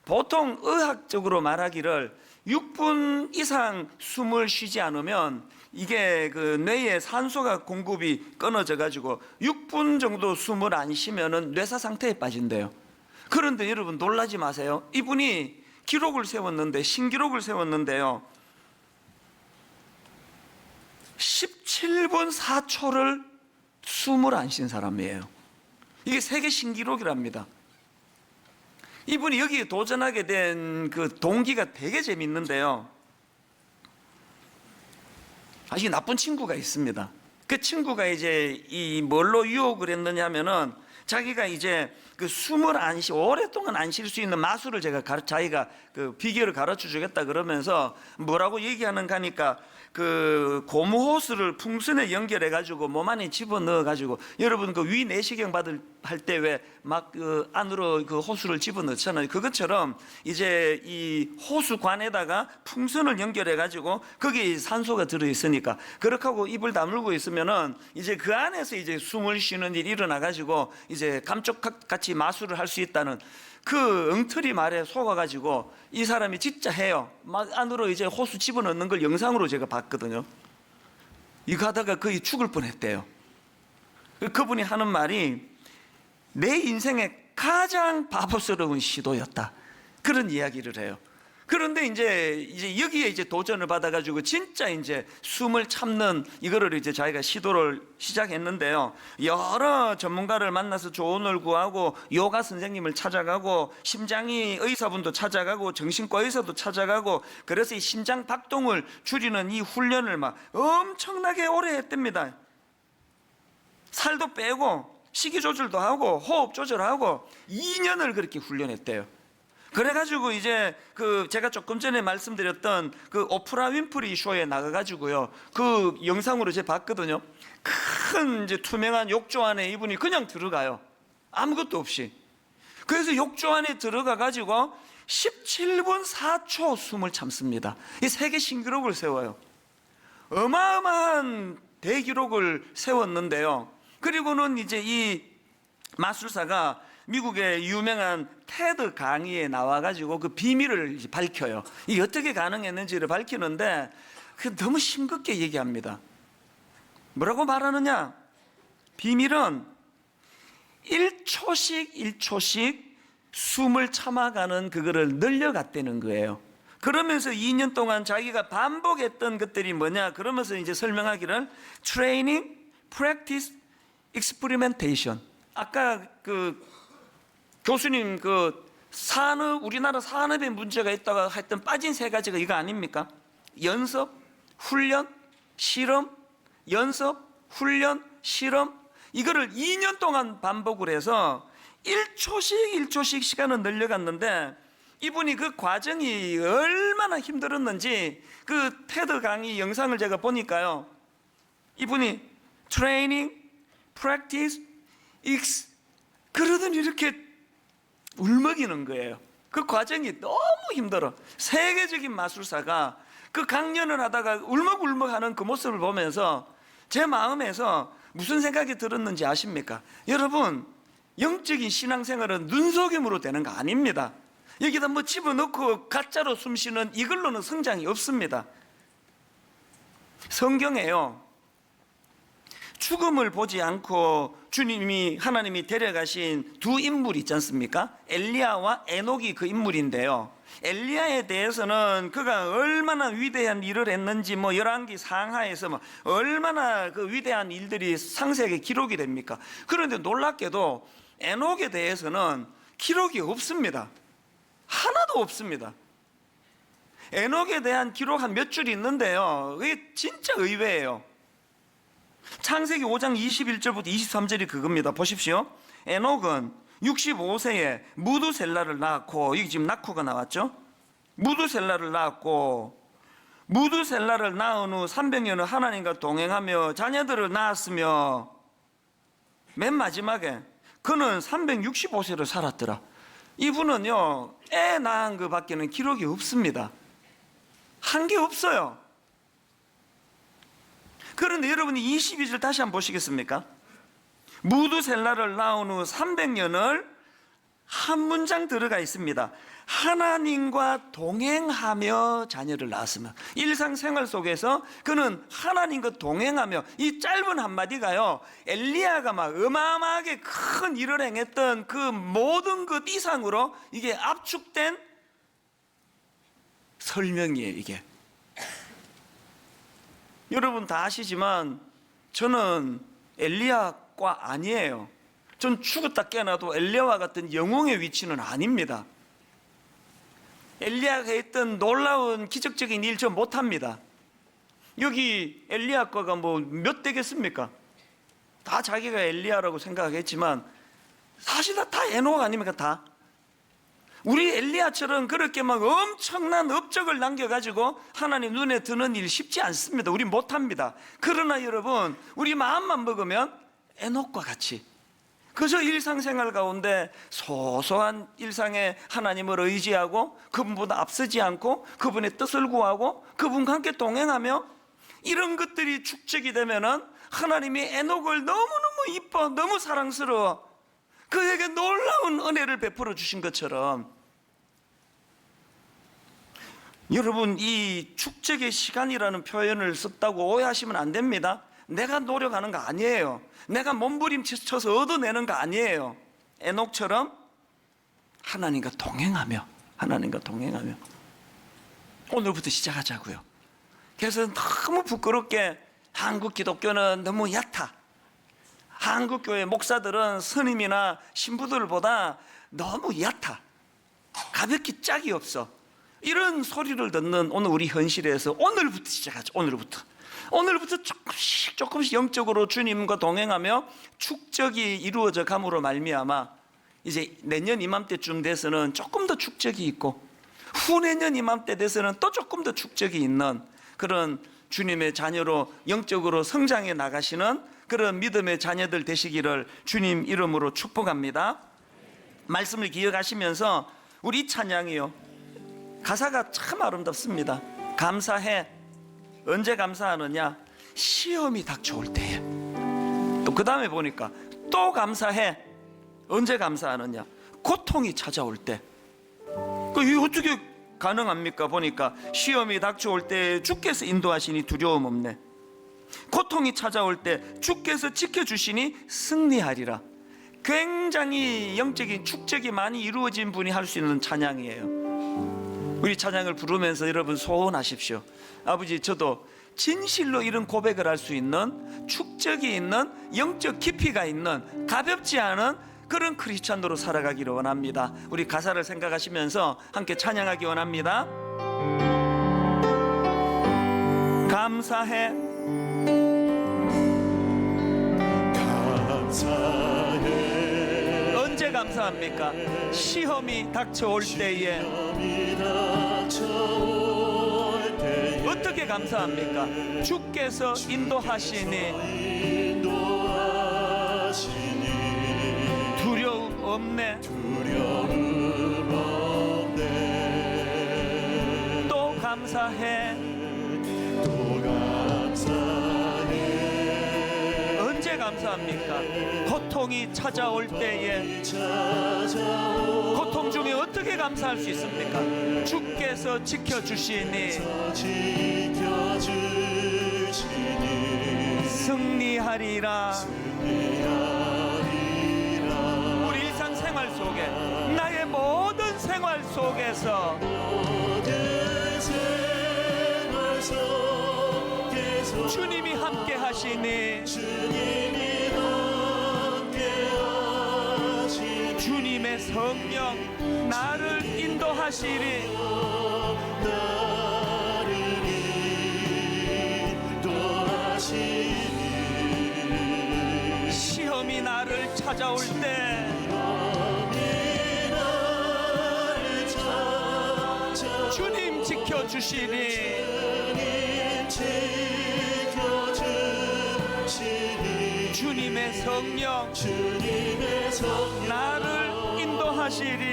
보통 의학적으로 말하기를 6분 이상 숨을 쉬지 않으면 이게 그 뇌에 산소가 공급이 끊어져 가지고 6분 정도 숨을 안 쉬면은 뇌사 상태에 빠진대요. 그런데 여러분 놀라지 마세요. 이분이 기록을 세웠는데, 신기록을 세웠는데요, 17분 4초를 숨을 안 쉰 사람이에요. 이게 세계 신기록이랍니다. 이분이 여기에 도전하게 된 그 동기가 되게 재밌는데요, 아주 나쁜 친구가 있습니다. 그 친구가 이제 이 뭘로 유혹을 했느냐 하면은 자기가 이제 그 숨을 오랫동안 안 쉴 수 있는 마술을 자기가 그 비결을 가르쳐 주겠다 그러면서 뭐라고 얘기하는가 하니까 그 고무호스를 풍선에 연결해 가지고 몸 안에 집어넣어 가지고 여러분 그 위 내시경 할 때 왜 막 그 안으로 그 호수를 집어넣잖아요. 그것처럼 이제 이 호수관에다가 풍선을 연결해 가지고 거기에 산소가 들어 있으니까 그렇게 하고 입을 다물고 있으면은 이제 그 안에서 이제 숨을 쉬는 일이 일어나 가지고 이제 감쪽같이 마술을 할 수 있다는 그 엉터리 말에 속아가지고 이 사람이 진짜 해요. 막 안으로 이제 호수 집어넣는 걸 영상으로 제가 봤거든요. 이거 하다가 거의 죽을 뻔했대요. 그분이 하는 말이 내 인생의 가장 바보스러운 시도였다, 그런 이야기를 해요. 그런데 이제 여기에 이제 도전을 받아가지고 진짜 이제 숨을 참는 이거를 이제 자기가 시도를 시작했는데요. 여러 전문가를 만나서 조언을 구하고 요가 선생님을 찾아가고 심장이 의사분도 찾아가고 정신과 의사도 찾아가고 그래서 이 심장 박동을 줄이는 이 훈련을 막 엄청나게 오래 했답니다. 살도 빼고 식이 조절도 하고 호흡 조절하고 2년을 그렇게 훈련했대요. 그래가지고 이제 그 제가 조금 전에 말씀드렸던 그 오프라 윈프리 쇼에 나가가지고요, 그 영상으로 제가 봤거든요. 큰 이제 투명한 욕조 안에 이분이 그냥 들어가요. 아무것도 없이. 그래서 욕조 안에 들어가가지고 17분 4초 숨을 참습니다. 이 세계 신기록을 세워요. 어마어마한 대기록을 세웠는데요. 그리고는 이제 이 마술사가 미국의 유명한 테드 강의에 나와가지고 그 비밀을 밝혀요. 이게 어떻게 가능했는지를 밝히는데 그 너무 싱겁게 얘기합니다. 뭐라고 말하느냐? 비밀은 1초씩 숨을 참아가는 그거를 늘려갔다는 거예요. 그러면서 2년 동안 자기가 반복했던 것들이 뭐냐? 그러면서 이제 설명하기를 트레이닝, 프랙티스, 익스퍼리멘테이션. 아까 그 교수님 그 우리나라 산업에 문제가 있다고 했던 빠진 세 가지가 이거 아닙니까? 연습, 훈련, 실험, 연습, 훈련, 실험. 이거를 2년 동안 반복을 해서 1초씩 시간을 늘려갔는데 이분이 그 과정이 얼마나 힘들었는지 그 테드 강의 영상을 제가 보니까요, 이분이 트레이닝, 프랙티스, 그러더니 이렇게 울먹이는 거예요. 그 과정이 너무 힘들어. 세계적인 마술사가 그 강연을 하다가 울먹울먹하는 그 모습을 보면서 제 마음에서 무슨 생각이 들었는지 아십니까? 여러분, 영적인 신앙생활은 눈속임으로 되는 거 아닙니다. 여기다 뭐 집어넣고 가짜로 숨쉬는 이걸로는 성장이 없습니다. 성경에요, 죽음을 보지 않고 하나님이 데려가신 두 인물이 있지 않습니까? 엘리야와 에녹이 그 인물인데요. 엘리야에 대해서는 그가 얼마나 위대한 일을 했는지 뭐 열왕기 상하에서 뭐 얼마나 그 위대한 일들이 상세하게 기록이 됩니까? 그런데 놀랍게도 에녹에 대해서는 기록이 없습니다. 하나도 없습니다. 에녹에 대한 기록 한 몇 줄이 있는데요, 그게 진짜 의외예요. 창세기 5장 21절부터 23절이 그겁니다. 보십시오. 에녹은 65세에 무두셀라를 낳았고, 이게 지금 낳고가 나왔죠. 무두셀라를 낳았고, 무두셀라를 낳은 후 300년을 하나님과 동행하며 자녀들을 낳았으며, 맨 마지막에 그는 365세를 살았더라. 이분은요, 애 낳은 것 밖에는 기록이 없습니다. 한 게 없어요. 그런데 여러분이 22절 다시 한번 보시겠습니까? 무두셀라를 낳은 후 300년을 한 문장 들어가 있습니다. 하나님과 동행하며 자녀를 낳았으며. 일상생활 속에서 그는 하나님과 동행하며, 이 짧은 한마디가요, 엘리야가 막 어마어마하게 큰 일을 행했던 그 모든 것 이상으로 이게 압축된 설명이에요. 이게 여러분 다 아시지만 저는 엘리야과 아니에요. 전 죽었다 깨어나도 엘리야와 같은 영웅의 위치는 아닙니다. 엘리야가 했던 놀라운 기적적인 일 전 못합니다. 여기 엘리야과가 뭐 몇 대겠습니까? 다 자기가 엘리야라고 생각하겠지만 사실 다 에녹 아닙니까? 다 우리 엘리야처럼 그렇게 막 엄청난 업적을 남겨가지고 하나님 눈에 드는 일 쉽지 않습니다. 우리 못합니다. 그러나 여러분, 우리 마음만 먹으면 에녹과 같이 그저 일상생활 가운데 소소한 일상에 하나님을 의지하고 그분보다 앞서지 않고 그분의 뜻을 구하고 그분과 함께 동행하며 이런 것들이 축적이 되면은 하나님이 에녹을 너무너무 이뻐, 너무 사랑스러워 그에게 놀라운 은혜를 베풀어 주신 것처럼, 여러분 이 축적의 시간이라는 표현을 썼다고 오해하시면 안 됩니다. 내가 노력하는 거 아니에요. 내가 몸부림쳐서 얻어내는 거 아니에요. 에녹처럼 하나님과 동행하며 오늘부터 시작하자고요. 그래서 너무 부끄럽게 한국 기독교는 너무 얕아, 한국 교회 목사들은 스님이나 신부들보다 너무 얕아, 가볍게 짝이 없어, 이런 소리를 듣는 오늘 우리 현실에서 오늘부터 시작하죠. 오늘부터 조금씩 영적으로 주님과 동행하며 축적이 이루어져 감으로 말미암아 이제 내년 이맘때쯤 돼서는 조금 더 축적이 있고 후내년 이맘때 돼서는 또 조금 더 축적이 있는 그런 주님의 자녀로 영적으로 성장해 나가시는 그런 믿음의 자녀들 되시기를 주님 이름으로 축복합니다. 말씀을 기억하시면서 우리 찬양이요, 가사가 참 아름답습니다. 감사해. 언제 감사하느냐? 시험이 닥쳐올 때에. 또 그 다음에 보니까 또 감사해. 언제 감사하느냐? 고통이 찾아올 때. 이게 어떻게 가능합니까? 보니까 시험이 닥쳐올 때 주께서 인도하시니 두려움 없네. 고통이 찾아올 때 주께서 지켜주시니 승리하리라. 굉장히 영적인 축적이 많이 이루어진 분이 할 수 있는 찬양이에요. 우리 찬양을 부르면서 여러분 소원하십시오. 아버지, 저도 진실로 이런 고백을 할 수 있는 축적이 있는 영적 깊이가 있는 가볍지 않은 그런 크리스찬으로 살아가기를 원합니다. 우리 가사를 생각하시면서 함께 찬양하기 원합니다. 감사해. 언제 감사합니까? 시험이 닥쳐올 때에. 어떻게 감사합니까? 주께서 인도하시니 두려움 없네. 또 감사해. 언제 감사합니까? 고통이 찾아올 때에. 고통 중에 어떻게 감사할 수 있습니까? 주께서 지켜주시니 승리하리라. 우리 일상생활 속에, 나의 모든 생활 속에서 주님이 함께 하시니 주님의 성령 나를 인도하시리. 시험이 나를 찾아올 때 주님 지켜주시니 주님의 성령 나를 인도하시리.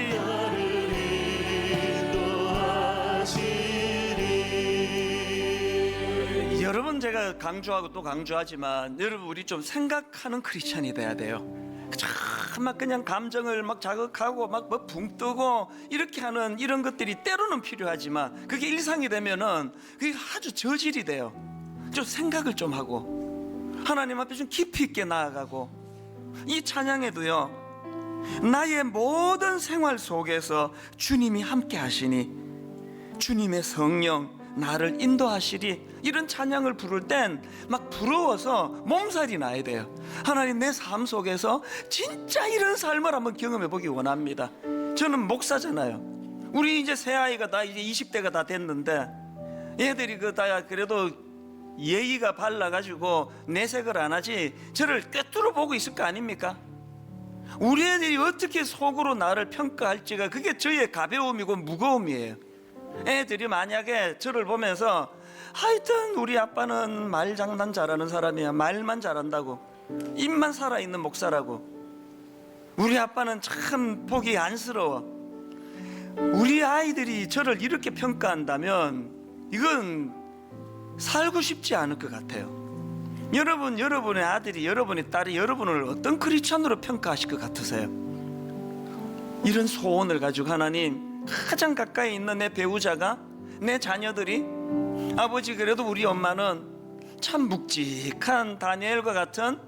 여러분, 제가 강조하고 또 강조하지만 여러분, 우리 좀 생각하는 크리스찬이 돼야 돼요. 막 그냥 감정을 막 자극하고 막 붕 뜨고 이렇게 하는 이런 것들이 때로는 필요하지만 그게 일상이 되면은 그게 아주 저질이 돼요. 좀 생각을 좀 하고 하나님 앞에 좀 깊이 있게 나아가고, 이 찬양에도요, 나의 모든 생활 속에서 주님이 함께 하시니 주님의 성령 나를 인도하시리. 이런 찬양을 부를 땐 막 부러워서 몸살이 나야 돼요. 하나님, 내 삶 속에서 진짜 이런 삶을 한번 경험해 보기 원합니다. 저는 목사잖아요. 우리 이제 새 아이가 다 이제 20대가 다 됐는데 얘들이 다 그래도 예의가 발라가지고 내색을 안 하지 저를 꿰뚫어 보고 있을 거 아닙니까? 우리 애들이 어떻게 속으로 나를 평가할지가 그게 저의 가벼움이고 무거움이에요. 애들이 만약에 저를 보면서 하여튼 우리 아빠는 말장난 잘하는 사람이야, 말만 잘한다고, 입만 살아있는 목사라고, 우리 아빠는 참 보기 안쓰러워, 우리 아이들이 저를 이렇게 평가한다면 이건 살고 싶지 않을 것 같아요. 여러분, 여러분의 아들이, 여러분의 딸이 여러분을 어떤 크리스찬으로 평가하실 것 같으세요? 이런 소원을 가지고 하나님, 가장 가까이 있는 내 배우자가, 내 자녀들이, 아버지 그래도 우리 엄마는 참 묵직한 다니엘과 같은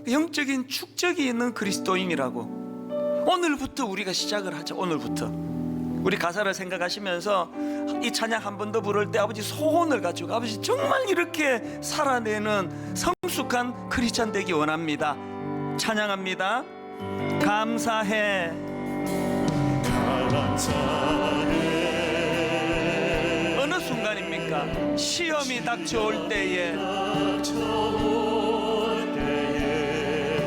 영적인 축적이 있는 그리스도인이라고, 오늘부터 우리가 시작을 하자. 오늘부터 우리 가사를 생각하시면서 이 찬양 한 번 더 부를 때 아버지 소원을 가지고, 아버지 정말 이렇게 살아내는 성숙한 크리스찬 되기 원합니다. 찬양합니다. 감사해. 어느 순간입니까? 시험이 닥쳐올 때에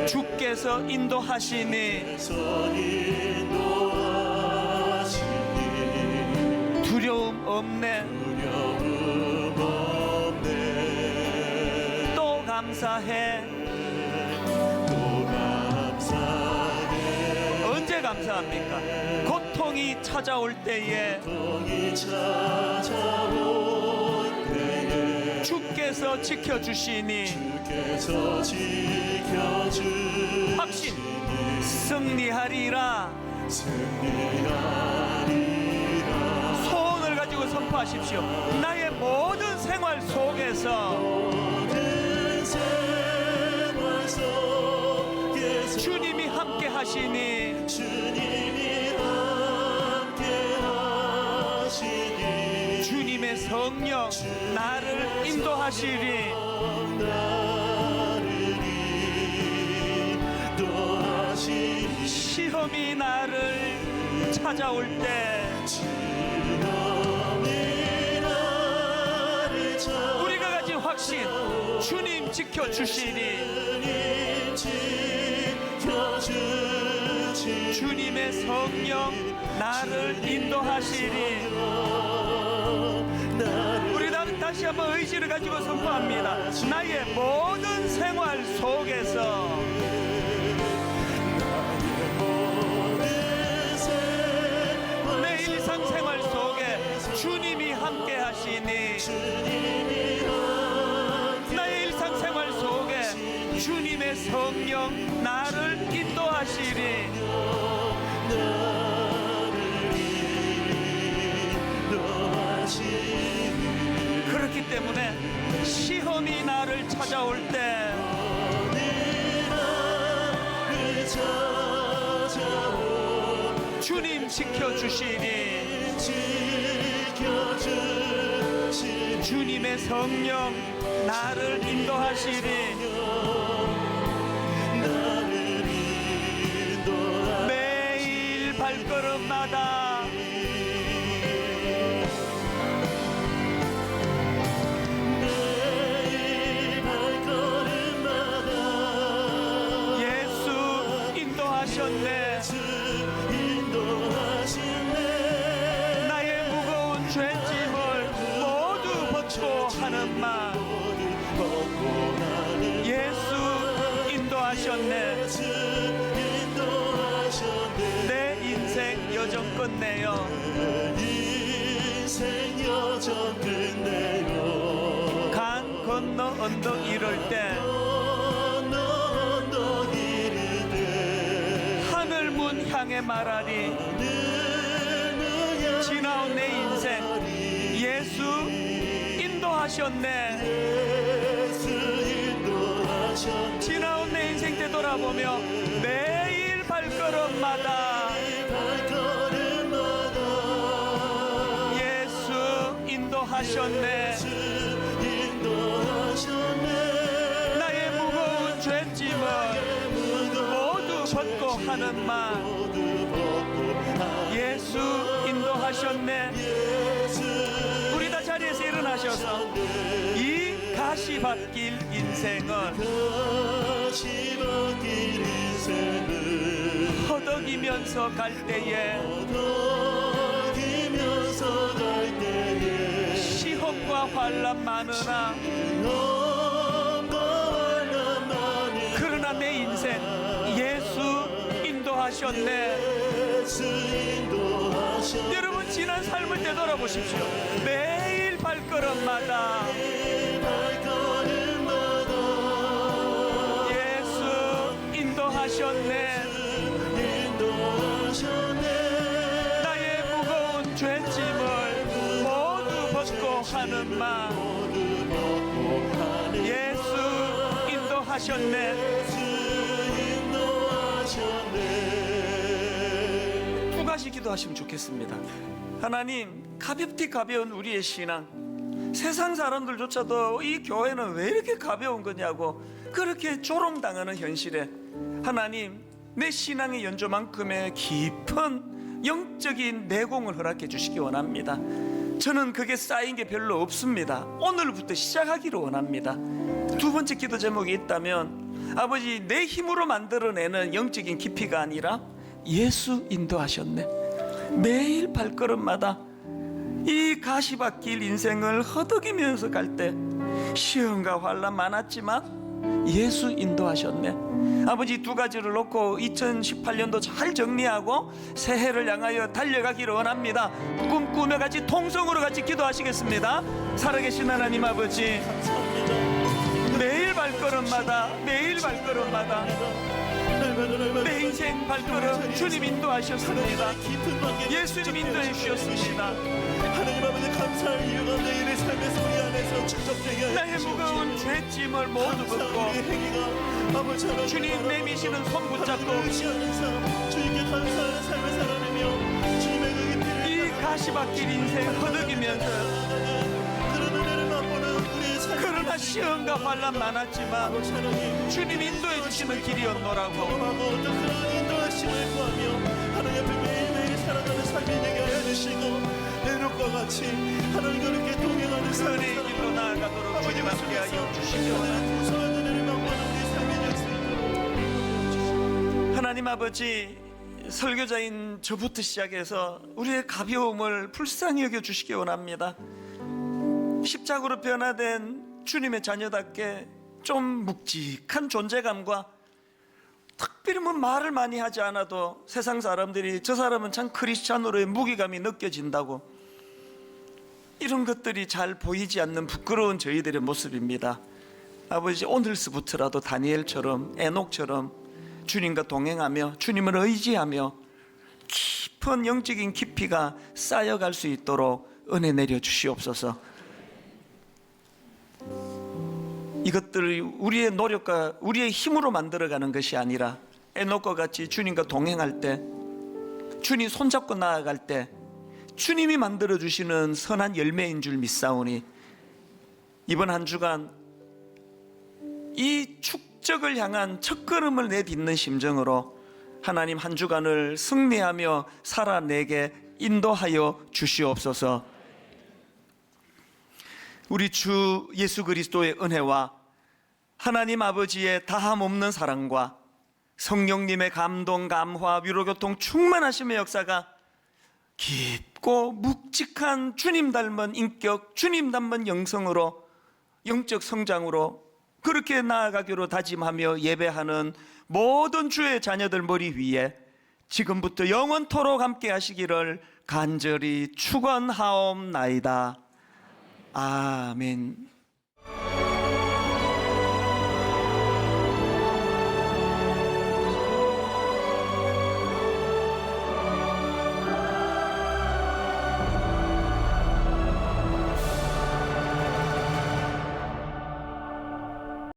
주께서 인도하시니 두려움 없네. 또 감사해. 언제 감사합니까? 고통이 찾아올 때에 주께서 지켜주시니 확신 승리하리라. 소원을 가지고 선포하십시오. 나의 모든 생활 속에서 주님이 함께 하시니 주님의 성령 나를 인도하시리. 시험이 나를 찾아올 때 우리가 가진 확신, 주님 지켜주시니 주님의 성령 나를 인도하시리. 우리 다시 한번 의지를 가지고 선포합니다. 나의 모든 생활 속에서 내 일상생활 속에 주님이 함께 하시니 나의 일상생활 속에 주님의 성령 나를 인도하시리. 그렇기 때문에 시험이 나를 찾아올 때 주님 지켜주시니 주님의 성령 나를 인도하시리. 매일 발걸음마다 나의 무거운 죄짐을 모두 벗고 하는 말, 예수 인도하셨네. 내 인생 여정 끝내요. 강 건너 언덕 이를 때 하늘문 향해 말하리. 지나온 내 인생 예수 인도하셨네. 지나온 내 인생 되돌아보며 매일 발걸음마다 예수 인도하셨네. 나의 무거운 죄짐을 모두 벗고 하는 말, 예수 인도하셨네. 우리 다 자리에서 일어나셔서 이 가시 바뀔 인생은 다시 바뀔 인생을 허덕이면서 갈 때에 허덕이면서 갈 때에 시험과 환난 많으나 그러나 내 인생 예수 인도하셨네. 예수 인도하셨네. 여러분 지난 삶을 되돌아보십시오. 매일 발걸음마다 예수 인도하셨네. 나의 무거운 죄짐을 모두 벗고 하는 마 예수 인도하셨네. 두 가지 기도하시면 좋겠습니다. 하나님, 가볍디 가벼운 우리의 신앙, 세상 사람들조차도 이 교회는 왜 이렇게 가벼운 거냐고 그렇게 조롱당하는 현실에 하나님, 내 신앙의 연조만큼의 깊은 영적인 내공을 허락해 주시기 원합니다. 저는 그게 쌓인 게 별로 없습니다. 오늘부터 시작하기를 원합니다. 두 번째 기도 제목이 있다면, 아버지, 내 힘으로 만들어내는 영적인 깊이가 아니라 예수 인도하셨네. 매일 발걸음마다 이 가시밭길 인생을 허덕이면서 갈 때 시험과 환난 많았지만 예수 인도하셨네. 아버지, 두 가지를 놓고 2018년도 잘 정리하고 새해를 향하여 달려가기를 원합니다. 꿈꾸며 같이 통성으로 같이 기도하시겠습니다. 살아계신 하나님 아버지, 매일 발걸음마다 내 인생 발걸음 주님 인도하셨습니다. 예수님 인도해 주셨습니다. 하나님 아버지, 감사할 이유가 내일의 삶의 소리 안에서 축적되게 나의 무거운 죄짐을 모두 벗고 주님 내미시는 손 붙잡고 주님께 감사하는 삶을 살아내며 주님의 그 깊이를 이 가시밭길 인생 허덕이면서, 그런 은혜를 맛보는 우리의 삶을 그러나 시험과 환난 많았지만 주님 인도해 주시는 길이었노라고 경험하고 또 그런 인도하심을 구하며 하나님 앞에 매일매일 살아가는 삶이 되게 하여 주시고, 내력과 같이 하나님 그렇게 동행하는 삶을 은혜의 길로 나아가도록 주님 함께하여 주시기 원합니다. 무서운 은혜를 맛보는 우리의 삶이 될 수 있도록 하나님 아버지, 설교자인 저부터 시작해서 우리의 가벼움을 불쌍히 여겨 주시기 원합니다. 십자가로 변화된 주님의 자녀답게 좀 묵직한 존재감과 특별히 말을 많이 하지 않아도 세상 사람들이 저 사람은 참 크리스찬으로의 무게감이 느껴진다고, 이런 것들이 잘 보이지 않는 부끄러운 저희들의 모습입니다. 아버지, 오늘서부터라도 다니엘처럼 에녹처럼 주님과 동행하며 주님을 의지하며 깊은 영적인 깊이가 쌓여갈 수 있도록 은혜 내려 주시옵소서. 이것들을 우리의 노력과 우리의 힘으로 만들어가는 것이 아니라 에녹과 같이 주님과 동행할 때, 주님 손잡고 나아갈 때 주님이 만들어주시는 선한 열매인 줄 믿사오니, 이번 한 주간 이 축적을 향한 첫걸음을 내딛는 심정으로 하나님 한 주간을 승리하며 살아내게 인도하여 주시옵소서. 우리 주 예수 그리스도의 은혜와 하나님 아버지의 다함없는 사랑과 성령님의 감동, 감화, 위로교통 충만하심의 역사가 깊고 묵직한 주님 닮은 인격, 주님 닮은 영성으로, 영적 성장으로 그렇게 나아가기로 다짐하며 예배하는 모든 주의 자녀들 머리 위에 지금부터 영원토록 함께 하시기를 간절히 축원하옵나이다. 아멘.